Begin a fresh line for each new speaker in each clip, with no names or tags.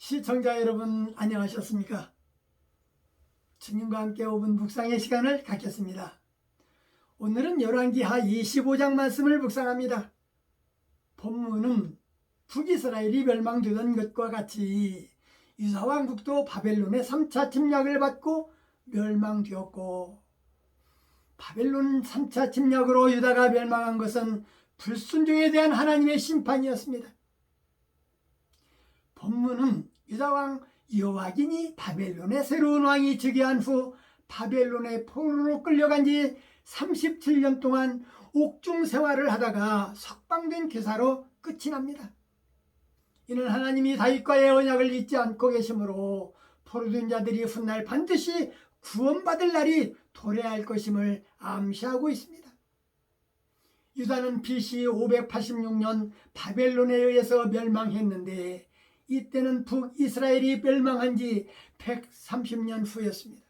시청자 여러분 안녕하셨습니까? 주님과 함께 5분 묵상의 시간을 갖겠습니다. 오늘은 열왕기하 25장 말씀을 묵상합니다. 본문은 북이스라엘이 멸망되던 것과 같이 유다왕국도 바벨론의 3차 침략을 받고 멸망되었고, 바벨론 3차 침략으로 유다가 멸망한 것은 불순종에 대한 하나님의 심판이었습니다. 본문은 유다왕 여호와긴이 바벨론의 새로운 왕이 즉위한 후 바벨론의 포로로 끌려간 지 37년 동안 옥중 생활을 하다가 석방된 기사로 끝이 납니다. 이는 하나님이 다윗과의 언약을 잊지 않고 계시므로 포로된 자들이 훗날 반드시 구원받을 날이 도래할 것임을 암시하고 있습니다. 유다는 BC 586년 바벨론에 의해서 멸망했는데, 이때는 북이스라엘이 멸망한 지 130년 후였습니다.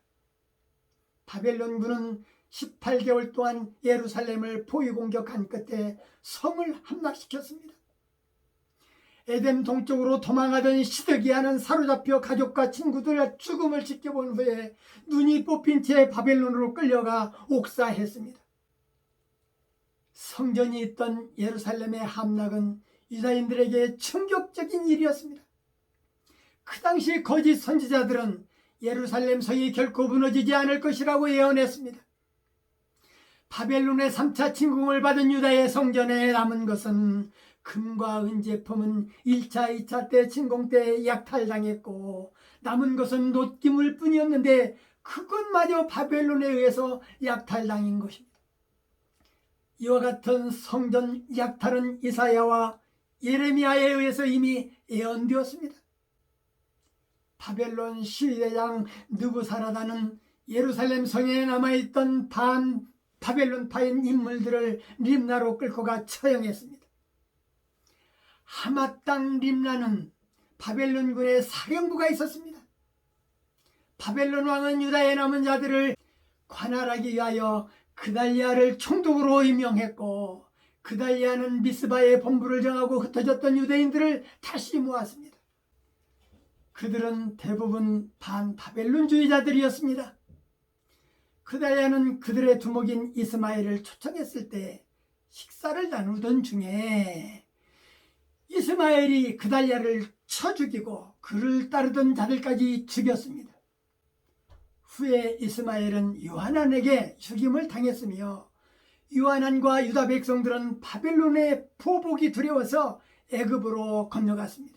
바벨론군은 18개월 동안 예루살렘을 포위 공격한 끝에 성을 함락시켰습니다. 에덴 동쪽으로 도망하던 시드기야는 사로잡혀 가족과 친구들의 죽음을 지켜본 후에 눈이 뽑힌 채 바벨론으로 끌려가 옥사했습니다. 성전이 있던 예루살렘의 함락은 유다인들에게 충격적인 일이었습니다. 그 당시 거짓 선지자들은 예루살렘 성이 결코 무너지지 않을 것이라고 예언했습니다. 바벨론의 3차 침공을 받은 유다의 성전에 남은 것은 금과 은제품은 1차, 2차 때 침공 때 약탈당했고, 남은 것은 놋기물 뿐이었는데 그것마저 바벨론에 의해서 약탈당한 것입니다. 이와 같은 성전 약탈은 이사야와 예레미야에 의해서 이미 예언되었습니다. 바벨론 시위대장 느부사라다는 예루살렘 성에 남아있던 바벨론파인 인물들을 림나로 끌고 가 처형했습니다. 하맛 땅 림나는 바벨론군의 사령부가 있었습니다. 바벨론 왕은 유다에 남은 자들을 관할하기 위하여 그달리아를 총독으로 임명했고, 그달리아는 미스바에 본부를 정하고 흩어졌던 유대인들을 다시 모았습니다. 그들은 대부분 반바벨론주의자들이었습니다. 그달리아는 그들의 두목인 이스마엘을 초청했을 때 식사를 나누던 중에 이스마엘이 그달리아를 쳐 죽이고 그를 따르던 자들까지 죽였습니다. 후에 이스마엘은 요하난에게 죽임을 당했으며, 요하난과 유다 백성들은 바벨론의 포복이 두려워서 애굽으로 건너갔습니다.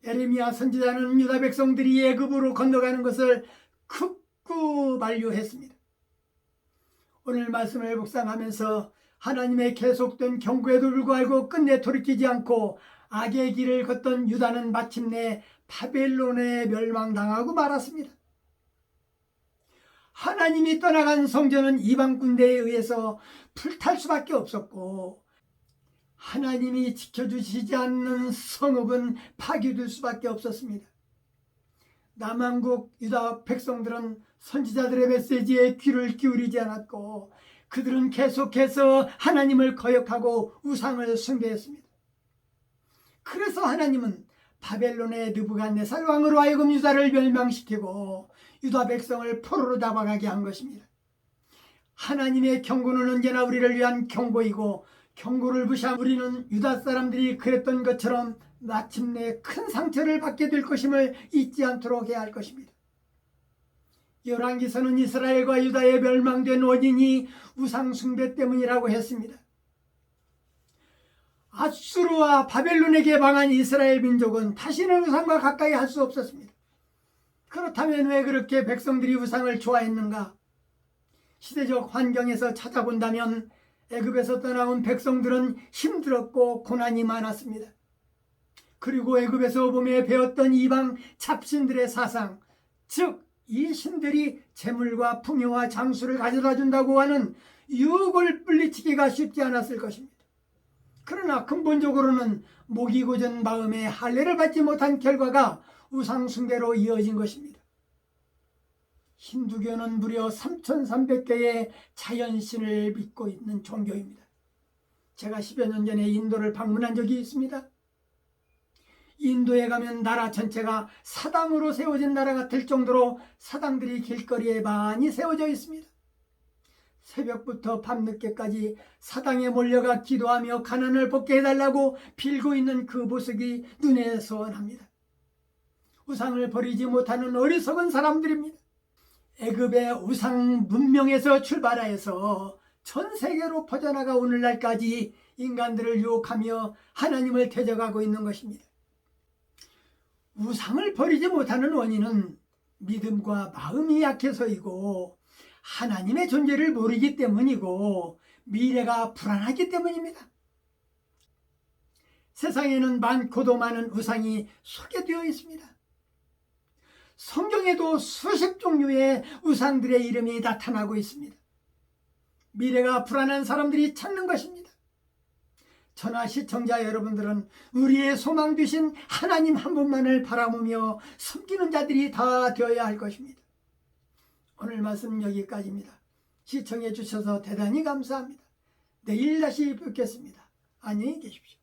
예레미야 선지자는 유다 백성들이 애굽으로 건너가는 것을 극구 만류했습니다. 오늘 말씀을 묵상하면서 하나님의 계속된 경고에도 불구하고 끝내 돌이키지 않고 악의 길을 걷던 유다는 마침내 바벨론에 멸망당하고 말았습니다. 하나님이 떠나간 성전은 이방 군대에 의해서 불탈 수밖에 없었고, 하나님이 지켜주시지 않는 성읍은 파괴될 수밖에 없었습니다. 남왕국 유다 백성들은 선지자들의 메시지에 귀를 기울이지 않았고, 그들은 계속해서 하나님을 거역하고 우상을 숭배했습니다. 그래서 하나님은 바벨론의 느부갓네살 왕으로 하여금 유다를 멸망시키고 유다 백성을 포로로 잡아가게 한 것입니다. 하나님의 경고는 언제나 우리를 위한 경고이고, 경고를 무시한 우리는 유다 사람들이 그랬던 것처럼 마침내 큰 상처를 받게 될 것임을 잊지 않도록 해야 할 것입니다. 열왕기서는 이스라엘과 유다의 멸망된 원인이 우상 숭배 때문이라고 했습니다. 아수르와 바벨론에게 망한 이스라엘 민족은 다시는 우상과 가까이 할 수 없었습니다. 그렇다면 왜 그렇게 백성들이 우상을 좋아했는가? 시대적 환경에서 찾아본다면 애굽에서 떠나온 백성들은 힘들었고 고난이 많았습니다. 그리고 애굽에서 보며 배웠던 이방 잡신들의 사상, 즉 이 신들이 재물과 풍요와 장수를 가져다 준다고 하는 유혹을 물리치기가 쉽지 않았을 것입니다. 그러나 근본적으로는 목이 고전 마음에 할례를 받지 못한 결과가 우상 숭배로 이어진 것입니다. 힌두교는 무려 3,300개의 자연신을 믿고 있는 종교입니다. 제가 10여 년 전에 인도를 방문한 적이 있습니다. 인도에 가면 나라 전체가 사당으로 세워진 나라 같을 정도로 사당들이 길거리에 많이 세워져 있습니다. 새벽부터 밤늦게까지 사당에 몰려가 기도하며 가난을 벗게 해달라고 빌고 있는 그 모습이 눈에 선합니다. 우상을 버리지 못하는 어리석은 사람들입니다. 애굽의 우상 문명에서 출발하여서 전 세계로 퍼져나가 오늘날까지 인간들을 유혹하며 하나님을 대적하고 있는 것입니다. 우상을 버리지 못하는 원인은 믿음과 마음이 약해서이고 하나님의 존재를 모르기 때문이고 미래가 불안하기 때문입니다. 세상에는 많고도 많은 우상이 소개되어 있습니다. 성경에도 수십 종류의 우상들의 이름이 나타나고 있습니다. 미래가 불안한 사람들이 찾는 것입니다. 저나 시청자 여러분들은 우리의 소망 되신 하나님 한 분만을 바라보며 섬기는 자들이 다 되어야 할 것입니다. 오늘 말씀 여기까지입니다. 시청해 주셔서 대단히 감사합니다. 내일 다시 뵙겠습니다. 안녕히 계십시오.